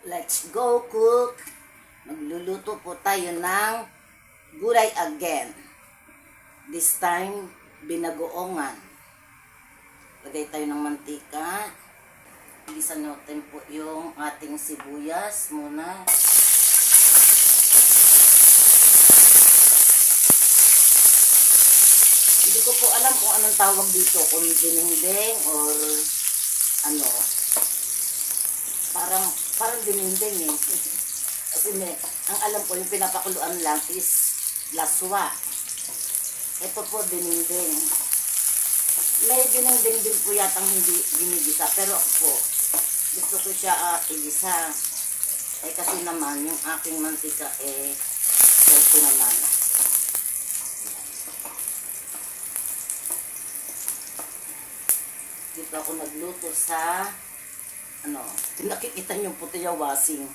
Let's go cook! Magluluto po tayo ng gulay again. This time, binagoongan. Lagay tayo ng mantika. Bilisan natin po yung ating sibuyas muna. Hindi ko po alam kung anong tawag dito. Kung dinengdeng or ano. Parang dinengdeng eh. Kasi ang alam ko yung pinapakuluan lang is laswa. Ito po dinengdeng. May dinengdeng din po yatang hindi ginigisa. Pero ako po, gusto ko siya igisa. Eh kasi naman yung aking mantika healthy naman. Dito ako nagluto sa nakikita niyo puti yung wasing.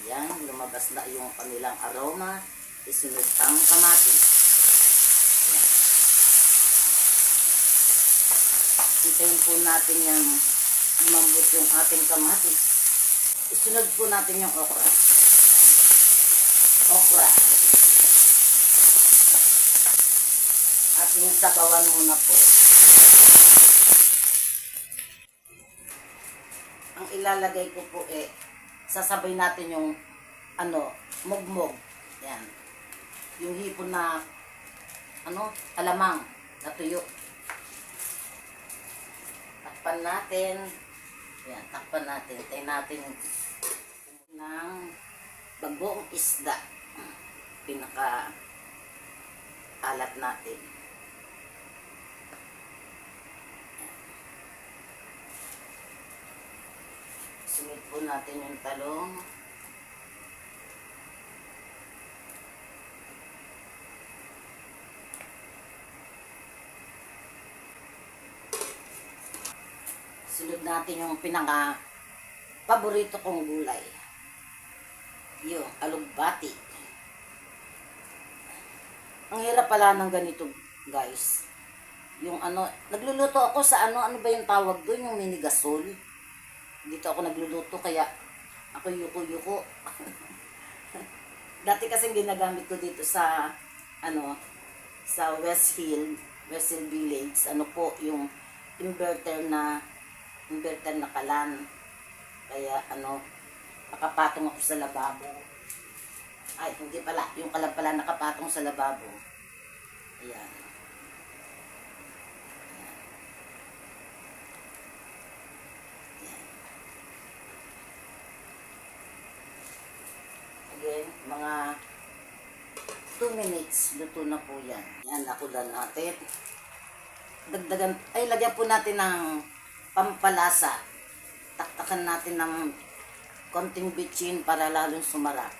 Yan, lumabas na yung kanilang aroma. Isunod ang kamatis. Yan. Hintayin po natin yung lumambot yung ating kamatis. Isunod po natin yung okra. Ating sabawan muna po. Ang ilalagay ko po sasabay natin yung mugmog. Yan. Yung hipon na alamang na tuyo. Takpan natin. Yan, takpan natin. Tayo natin ng bagong isda. Pinaka alat natin. Sunod po natin yung talong. Sunod natin yung pinaka-paborito kong gulay. Yung alugbati. Ang hirap pala ng ganito, guys. Yung nagluluto ako sa ano ba yung tawag doon? Yung minigasol. Dito ako nagluluto kaya ako yuko-yuko. Dati kasi ginagamit ko dito sa sa West Hill Village, yung inverter na kalan. Kaya nakapatong ako sa lababo. Ay, hindi pala, yung kalan pala nakapatong sa lababo. Ayan. Again, mga 2 minutes, luto na po yan. Yan, nakulan natin. Lagyan po natin ng pampalasa. Taktakan natin ng konting bitchin para lalong sumarap.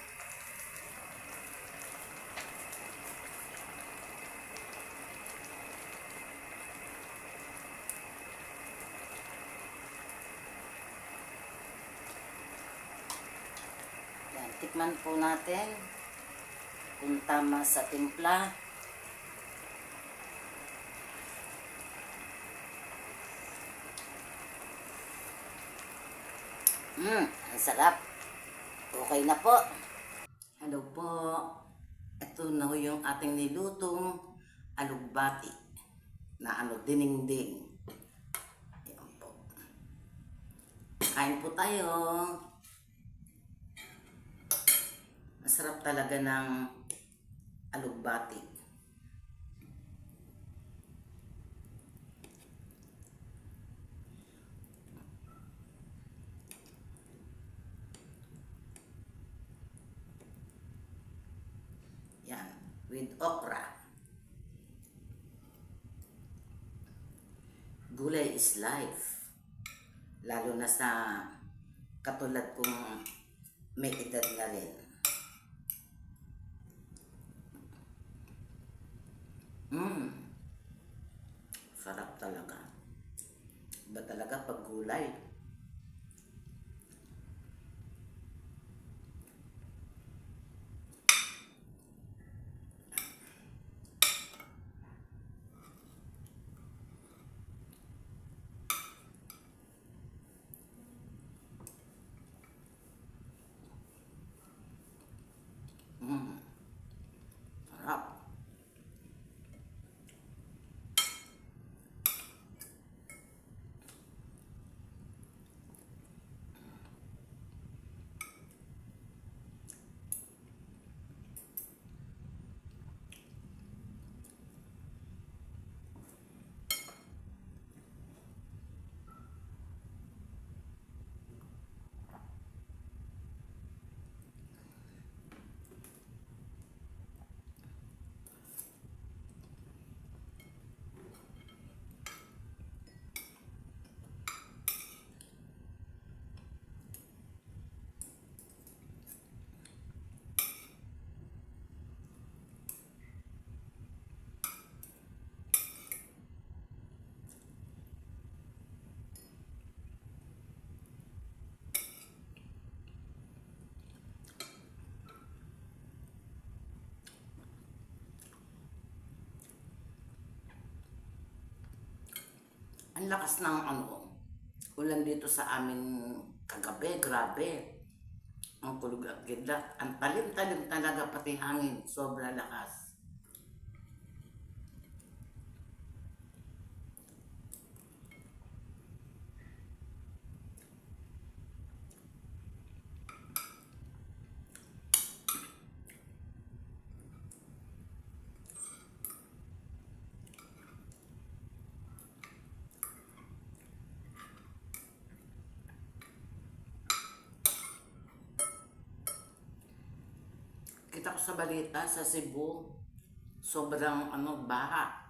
Yan, tikman po natin kung tama sa timpla. Ang sarap. Okay na po. Hello po. Ito na yung ating nilutong alugbati na dinengdeng. Ayan po. Kain po tayo. Masarap talaga ng alugbati. Yan, with okra. Gulay is life. Lalo na sa katulad kong may edad na rin. Sarap talaga. Iba talaga pag gulay. lakas ng ulan dito sa amin kagabi, grabe. Ang kulog at gidlat. Ang talim-talim talaga pati hangin. Sobra lakas. Kita ko sa balita sa Cebu, sobrang baha.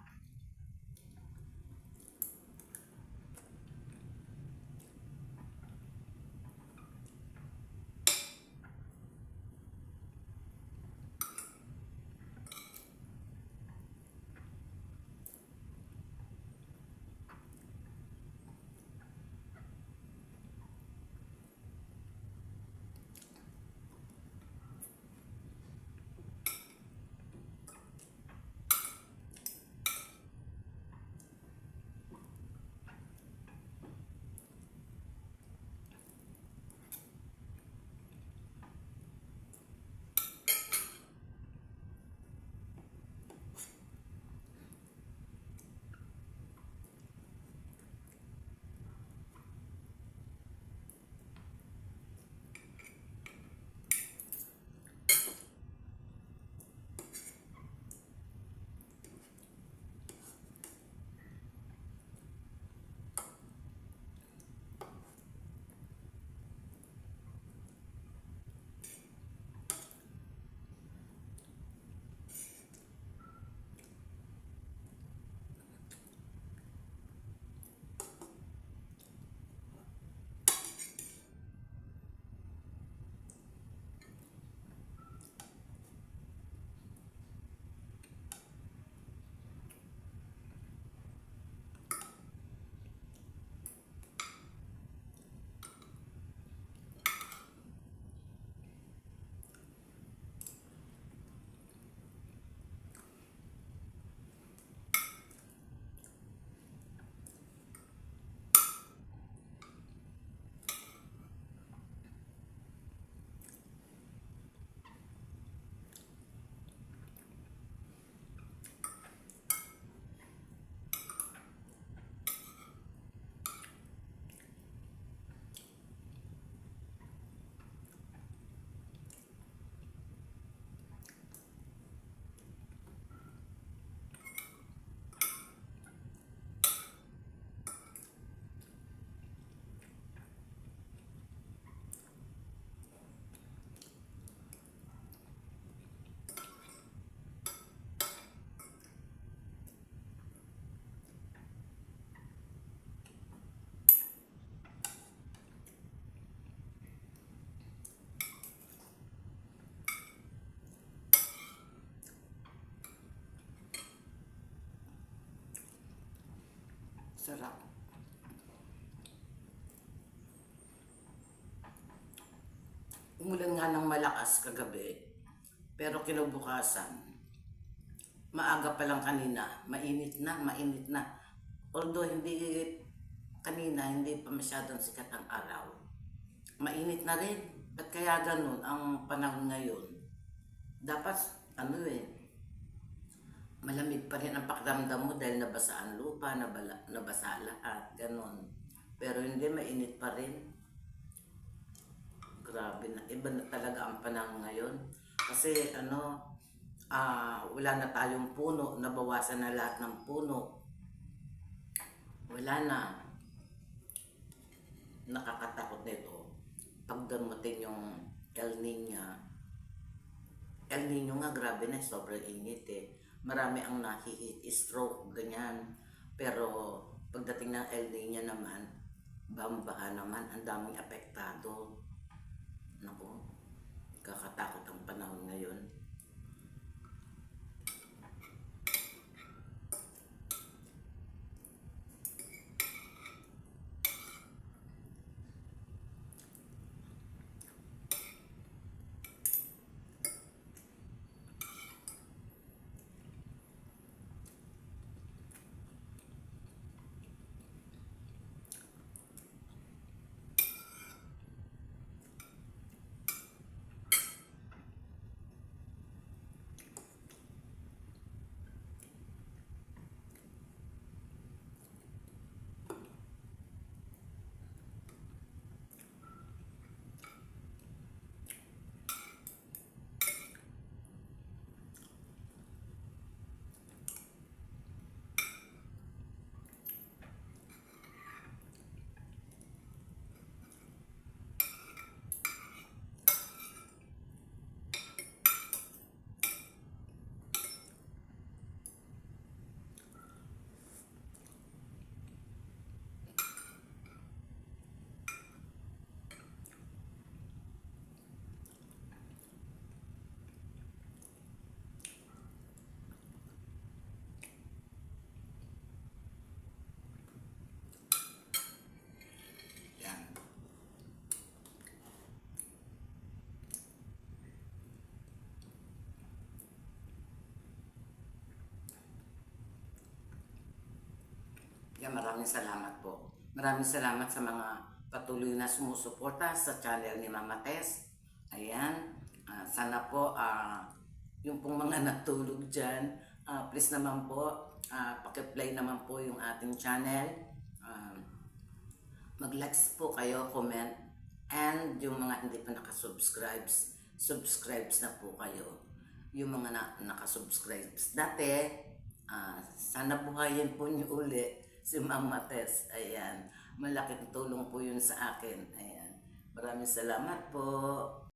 Sarap. Umulan nga ng malakas kagabi, pero kinabukasan, maaga pa lang kanina, mainit na, mainit na. Although hindi pa masyadong sikat ang araw. Mainit na rin. Ba't kaya ganun ang panahon ngayon? Dapat, malamig pa rin ang pakiramdam mo dahil nabasa ang lupa, nabasa lahat, ganun. Pero hindi, mainit pa rin. Grabe na, iba na talaga ang panahon ngayon. Kasi wala na tayong puno, nabawasan na lahat ng puno. Wala na. Nakakatakot nito. Pag dumating yung El Niño. El Niño nga, grabe na, sobrang init eh. Marami ang nahihit, stroke, ganyan. Pero pagdating ng El Niño naman, bambaha naman, ang daming apektado. Naku, kakatakot ang panahon ngayon. maraming salamat po. Maraming salamat sa mga patuloy na sumusuporta sa channel ni Mama Tess. Ayan, sana po yung pong mga natulog dyan, please naman po, pakiplay naman po yung ating channel. Mag-likes po kayo, comment, and yung mga hindi pa nakasubscribes, subscribes na po kayo. Yung mga nakasubscribes dati, sana buhayin po niyo uli si Mama Tess. Ayan, malaking tulong po yun sa akin. Ayan, maraming salamat po.